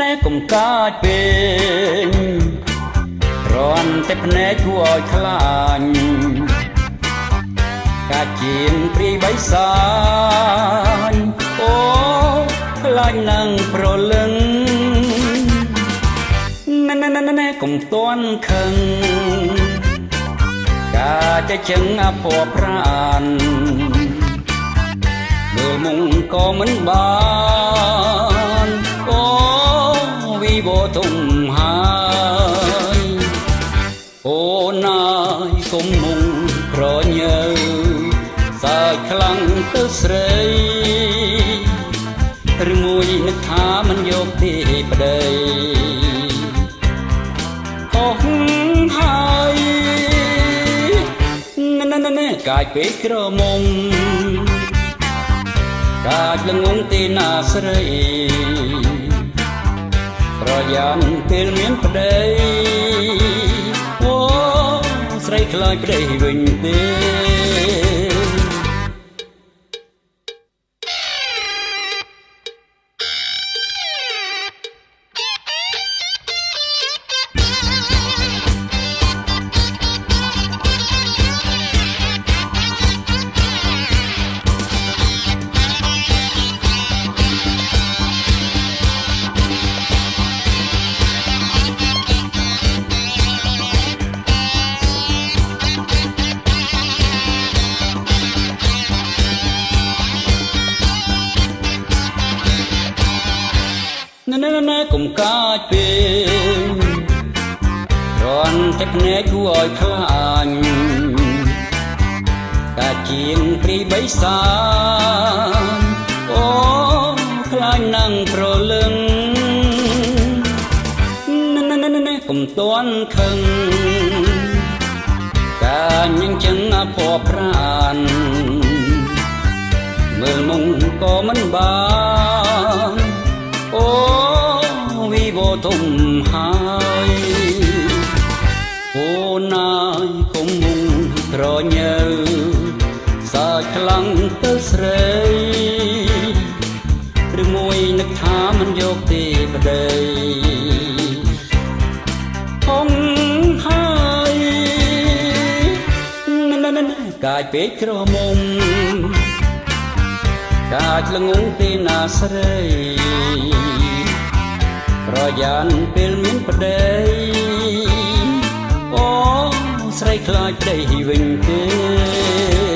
ណែកុំកាចពេញរាន់តែភ្នែកគួរឲ្យខ្លាញ់កាជាងព្រីបៃសាញអូខ្លាញ់នឹងប្រលឹងណែកុំតន់ខឹងកាจะជឹងអពណ៌ប្រានមើលមុងក៏មិនបានអូវីវោទុំហើយអូណាយកុំមុងប្រញើសាច់ខ្លាំងទៅស្រីឬមួយនឹកថាមិនយកទេប្តីអូហើយណែកាយពេកក្រមុំកាចល្ងងទីណាស្រីប្រយ៉ានពេលមានប្តីអូស្រីខ្លាចប្តីវិញទេណែកុំកាចពេញរាន់តែភ្នែកគួរឲ្យខ្លាញ់កាជាងព្រីបៃសាញអូខ្លាញ់នឹងប្រលឹងណែកុំតន់ខឹងកាញ់ចឹងអពណ៌ប្រានមើលមុងក៏មិនបានអូវីវោទុំហើយអូណាយកុំមុងប្រញើសាច់ខ្លាំងទៅស្រីឬមួយនឹកថាមិនយកទេប្តីហងហើយណែកាចពេកក្រមុំកាចល្ងងទីណាស្រីប្រយ៉ានពេលមានប្តីអូស្រីខ្លាចប្តីវិញទេ